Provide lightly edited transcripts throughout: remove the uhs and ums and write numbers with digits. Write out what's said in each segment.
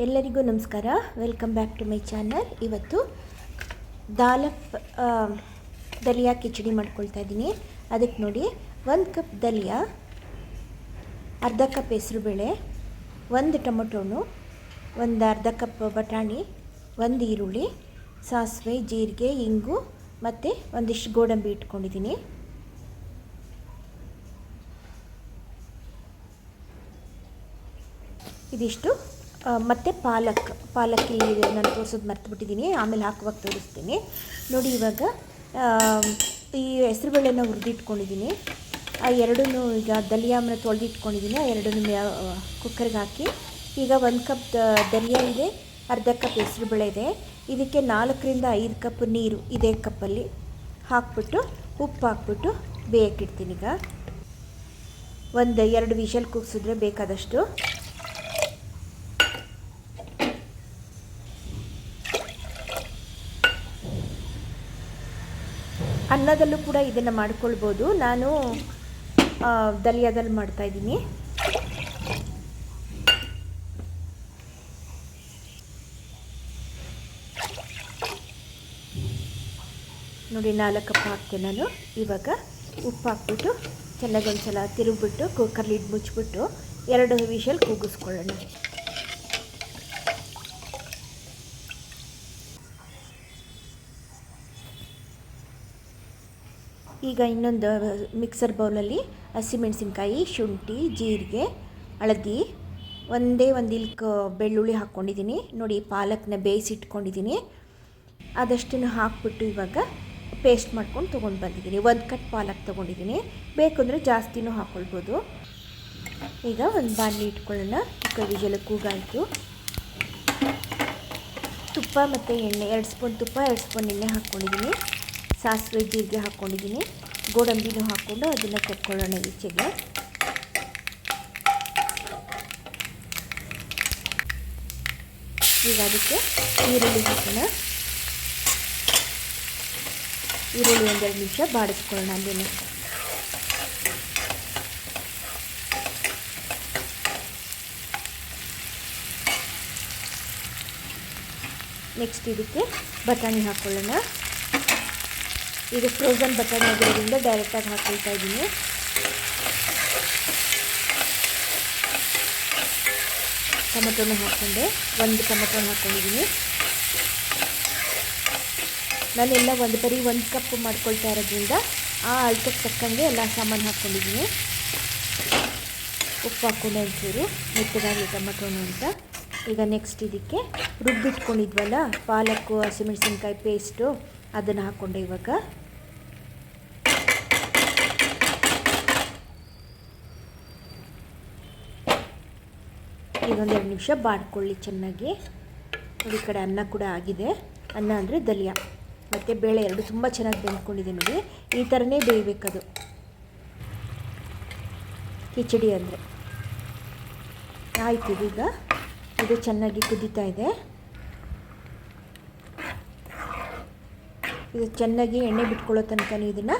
ಎಲ್ಲರಿಗೂ ನಮಸ್ಕಾರ. Welcome back to my channel. ಇವತ್ತು ದಲಿಯಾ ಕಿಚಡಿ ಮಾಡ್ಕೊಳ್ತಾ ಇದ್ದೀನಿ. ಅದಕ್ಕೆ ನೋಡಿ, 1 ಕಪ್ ದಲಿಯಾ, ಅರ್ಧ ಕಪ್ ಹೆಸರುಬೇಳೆ, 1 ಟೊಮೊಟೊನು, ಒಂದು ಅರ್ಧ ಕಪ್ ಬಟಾಣಿ, 1 ಈರುಳ್ಳಿ, ಸಾಸಿವೆ, ಜೀರಿಗೆ, ಇಂಗು ಮತ್ತು ಒಂದಿಷ್ಟು ಗೋಡಂಬಿ ಇಟ್ಕೊಂಡಿದ್ದೀನಿ. ಇದಿಷ್ಟು ಮತ್ತು ಪಾಲಕ್ ಇಲ್ಲಿ ನಾನು ತೋರಿಸೋದು ಮರ್ತುಬಿಟ್ಟಿದ್ದೀನಿ, ಆಮೇಲೆ ಹಾಕುವಾಗ ತೋರಿಸ್ತೀನಿ ನೋಡಿ. ಇವಾಗ ಈ ಹೆಸರುಬೇಳೆನ ಹುರಿದಿಟ್ಕೊಂಡಿದ್ದೀನಿ. ಆ ಎರಡೂ ಈಗ ದಲಿಯಾನ ತೊಳೆದಿಟ್ಕೊಂಡಿದ್ದೀನಿ. ಆ ಎರಡೂ ಕುಕ್ಕರ್ಗೆ ಹಾಕಿ, ಈಗ 1 ಕಪ್ ದಲಿಯಾ ಇದೆ, ಅರ್ಧ ಕಪ್ ಹೆಸರುಬೇಳೆ ಇದೆ. ಇದಕ್ಕೆ 4ರಿಂದ 5 ಕಪ್ ನೀರು ಇದೇ ಕಪ್ಪಲ್ಲಿ ಹಾಕ್ಬಿಟ್ಟು, ಉಪ್ಪು ಹಾಕ್ಬಿಟ್ಟು ಬೇಯಕ್ಕಿಡ್ತೀನಿ. ಈಗ 1-2 ವಿಷಲ್ ಕೂಗಿಸಿದ್ರೆ ಬೇಕಾದಷ್ಟು. ಅನ್ನದಲ್ಲೂ ಕೂಡ ಇದನ್ನು ಮಾಡ್ಕೊಳ್ಬೋದು. ನಾನು ದಲಿಯಾದಲ್ಲಿ ಮಾಡ್ತಾಯಿದ್ದೀನಿ. ನೋಡಿ, 4 ಕಪ್ ಹಾಕ್ತೆ ನಾನು. ಇವಾಗ ಉಪ್ಪು ಹಾಕ್ಬಿಟ್ಟು ಚೆನ್ನಾಗಿ ಒಂದು ಸಲ ತಿರುಗಿಬಿಟ್ಟು ಕುಕ್ಕರ್ ಲಿಡ್ ಮುಚ್ಚಿಬಿಟ್ಟು 2 ವಿಷಲ್ ಕೂಗಿಸ್ಕೊಳ್ಳೋಣ. ಈಗ ಇನ್ನೊಂದು ಮಿಕ್ಸರ್ ಬೌಲಲ್ಲಿ ಹಸಿಮೆಣಸಿನ್ಕಾಯಿ, ಶುಂಠಿ, ಜೀರಿಗೆ, ಹಳದಿ, ಒಂದು ಇಲ್ಕ್ ಬೆಳ್ಳುಳ್ಳಿ ಹಾಕ್ಕೊಂಡಿದ್ದೀನಿ. ನೋಡಿ, ಪಾಲಕ್ನ ಬೇಯಿಸಿಟ್ಕೊಂಡಿದ್ದೀನಿ. ಅದಷ್ಟನ್ನು ಹಾಕ್ಬಿಟ್ಟು ಇವಾಗ ಪೇಸ್ಟ್ ಮಾಡ್ಕೊಂಡು ತೊಗೊಂಡು ಬಂದಿದ್ದೀನಿ. 1 ಕಟ್ ಪಾಲಕ್ ತೊಗೊಂಡಿದ್ದೀನಿ. ಬೇಕಂದರೆ ಜಾಸ್ತಿನೂ ಹಾಕ್ಕೊಳ್ಬೋದು. ಈಗ ಒಂದು ಬಾಣಲಿ ಇಟ್ಕೊಳ್ಳೋಣ. ಕುಕ್ಕರ್ ವಿಷಲ್ ಕೂಗಾಯಿತು. ತುಪ್ಪ ಮತ್ತು ಎಣ್ಣೆ, 2 ಸ್ಪೂನ್ ತುಪ್ಪ, 2 ಸ್ಪೂನ್ ಎಣ್ಣೆ ಹಾಕ್ಕೊಂಡಿದ್ದೀನಿ. ಸಾಸಿವೆ, ಜೀರಿಗೆ ಹಾಕ್ಕೊಂಡಿದ್ದೀನಿ. ಗೋಡಂಬಿನೂ ಹಾಕ್ಕೊಂಡು ಅದನ್ನು ಕಟ್ಕೊಳ್ಳೋಣ ಈಚೆಗೆ. ಈಗ ಅದಕ್ಕೆ ಈರುಳ್ಳಿ ಹಾಕೋಣ. ಈರುಳ್ಳಿ 1-2 ನಿಮಿಷ ಬಾಡಿಸ್ಕೊಳ್ಳೋಣ ಅಲ್ಲೇ. ನೆಕ್ಸ್ಟ್ ಇದಕ್ಕೆ ಬಟಾಣಿ ಹಾಕ್ಕೊಳ್ಳೋಣ. ಇದು ಫ್ರೋಝನ್ ಬಟಾಣಿ ಆಗಿರೋದ್ರಿಂದ ಡೈರೆಕ್ಟಾಗಿ ಹಾಕ್ಕೊಳ್ತಾ ಇದ್ದೀನಿ. ಟೊಮೊಟೊನ ಹಾಕ್ಕೊಂಡೆ, 1 ಟೊಮೊಟೊನ ಹಾಕ್ಕೊಂಡಿದ್ದೀನಿ. ನಾನೆಲ್ಲ ಬರೀ 1 ಕಪ್ ಮಾಡ್ಕೊಳ್ತಾ ಇರೋದ್ರಿಂದ ಆ ಅಳತೆಗೆ ತಕ್ಕಂಗೆ ಎಲ್ಲ ಸಾಮಾನು ಹಾಕ್ಕೊಂಡಿದ್ದೀನಿ. ಉಪ್ಪು ಹಾಕ್ಕೊಂಡೆ ಒಂಚೂರು ಮೆತ್ತಗಾಗಿ ಟೊಮೊಟೊನು ಅಂತ. ಈಗ ನೆಕ್ಸ್ಟ್ ಇದಕ್ಕೆ ರುಬ್ಬಿಟ್ಕೊಂಡಿದ್ವಲ್ಲ ಪಾಲಕ್ಕು, ಹಸಿಮೆಣಸಿನ್ಕಾಯಿ ಪೇಸ್ಟು, ಅದನ್ನು ಹಾಕ್ಕೊಂಡೆ. ಇವಾಗ ಈಗ 1-2 ನಿಮಿಷ ಬಾಡ್ಕೊಳ್ಳಿ ಚೆನ್ನಾಗಿ. ನೋಡಿ, ಈ ಕಡೆ ಅನ್ನ ಕೂಡ ಆಗಿದೆ. ಅನ್ನ ಅಂದರೆ ದಲಿಯಾ ಮತ್ತು ಬೇಳೆ ಎರಡು ತುಂಬ ಚೆನ್ನಾಗಿ ಬೆಂದ್ಕೊಂಡಿದೆ. ನೋಡಿ, ಈ ಥರನೇ ಬೇಯಬೇಕದು ಕಿಚಡಿ ಅಂದರೆ. ಆಯ್ತು, ಈಗ ಇದು ಚೆನ್ನಾಗಿ ಕುದೀತಾ ಇದೆ. ಇದು ಚೆನ್ನಾಗಿ ಎಣ್ಣೆ ಬಿಟ್ಕೊಳ್ಳೋ ತನಕ ಇದನ್ನು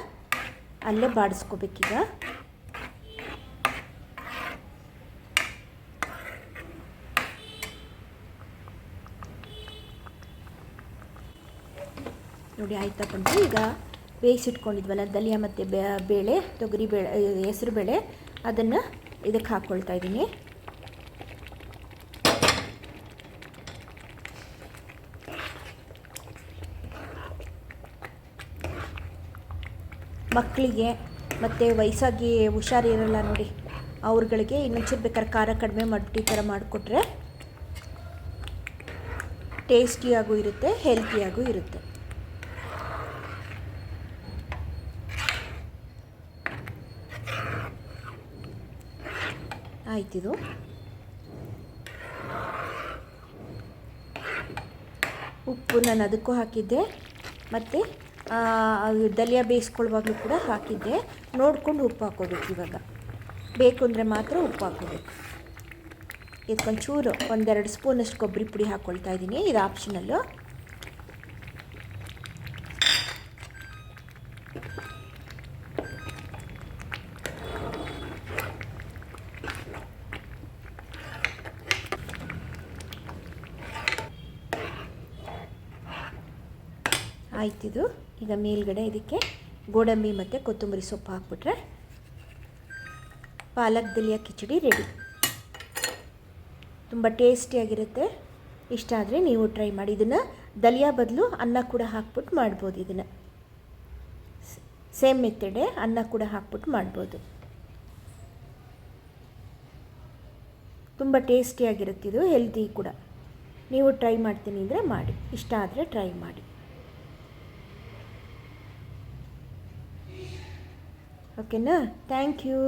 ಅಲ್ಲೇ ಬಾಡಿಸ್ಕೋಬೇಕೀಗ. ನೋಡಿ, ಆಯ್ತಾ ಬಂತು. ಈಗ ಬೇಯಿಸಿಟ್ಕೊಂಡಿದ್ವಲ್ಲ ದಲಿಯಾ ಮತ್ತು ಬೇಳೆ, ತೊಗರಿ ಬೇಳೆ, ಹೆಸರು ಬೇಳೆ, ಅದನ್ನು ಇದಕ್ಕೆ ಹಾಕ್ಕೊಳ್ತಾ ಇದ್ದೀನಿ. ಮಕ್ಕಳಿಗೆ ಮತ್ತು ವಯಸ್ಸಾಗಿ ಹುಷಾರಿರಲ್ಲ ನೋಡಿ, ಅವ್ರುಗಳಿಗೆ ಇನ್ನೊಂಚೂರು ಬೇಕಾದ್ರೆ ಖಾರ ಕಡಿಮೆ ಮಾಡಿಬಿಟ್ಟು ಈ ಥರ ಮಾಡಿಕೊಟ್ರೆ ಟೇಸ್ಟಿಯಾಗೂ ಇರುತ್ತೆ, ಹೆಲ್ತಿಯಾಗೂ ಇರುತ್ತೆ. ಆಯ್ತಿದು. ಉಪ್ಪು ನಾನು ಅದಕ್ಕೂ ಹಾಕಿದ್ದೆ ಮತ್ತು ದಲಿಯಾ ಬೇಯಿಸ್ಕೊಳ್ಳುವಾಗಲೂ ಕೂಡ ಹಾಕಿದ್ದೆ. ನೋಡಿಕೊಂಡು ಉಪ್ಪು ಹಾಕ್ಕೋಬೇಕು. ಇವಾಗ ಬೇಕು ಅಂದರೆ ಮಾತ್ರ ಉಪ್ಪು ಹಾಕ್ಕೋಬೇಕು. ಇದಕ್ಕೊಂಚೂರು 1-2 ಸ್ಪೂನಷ್ಟು ಕೊಬ್ಬರಿ ಪುಡಿ ಹಾಕ್ಕೊಳ್ತಾ ಇದ್ದೀನಿ. ಇದು ಆಪ್ಷನಲ್ಲು. ಆಯ್ತಿದು. ಈಗ ಮೇಲ್ಗಡೆ ಇದಕ್ಕೆ ಗೋಡಂಬಿ ಮತ್ತು ಕೊತ್ತಂಬರಿ ಸೊಪ್ಪು ಹಾಕ್ಬಿಟ್ರೆ ಪಾಲಕ್ ದಲಿಯಾ ಕಿಚಡಿ ರೆಡಿ. ತುಂಬ ಟೇಸ್ಟಿಯಾಗಿರುತ್ತೆ. ಇಷ್ಟ ಆದರೆ ನೀವು ಟ್ರೈ ಮಾಡಿ. ಇದನ್ನು ದಲಿಯಾ ಬದಲು ಅನ್ನ ಕೂಡ ಹಾಕ್ಬಿಟ್ಟು ಮಾಡ್ಬೋದು. ಇದನ್ನು ಸೇಮ್ ಮೆಥಡೇ, ಅನ್ನ ಕೂಡ ಹಾಕ್ಬಿಟ್ಟು ಮಾಡ್ಬೋದು. ತುಂಬ ಟೇಸ್ಟಿಯಾಗಿರುತ್ತಿದ್ದು, ಹೆಲ್ದಿ ಕೂಡ. ನೀವು ಟ್ರೈ ಮಾಡ್ತೀನಿ ಅಂದರೆ ಮಾಡಿ, ಇಷ್ಟ ಆದರೆ ಟ್ರೈ ಮಾಡಿ. ಓಕೆನಾ? Thank you.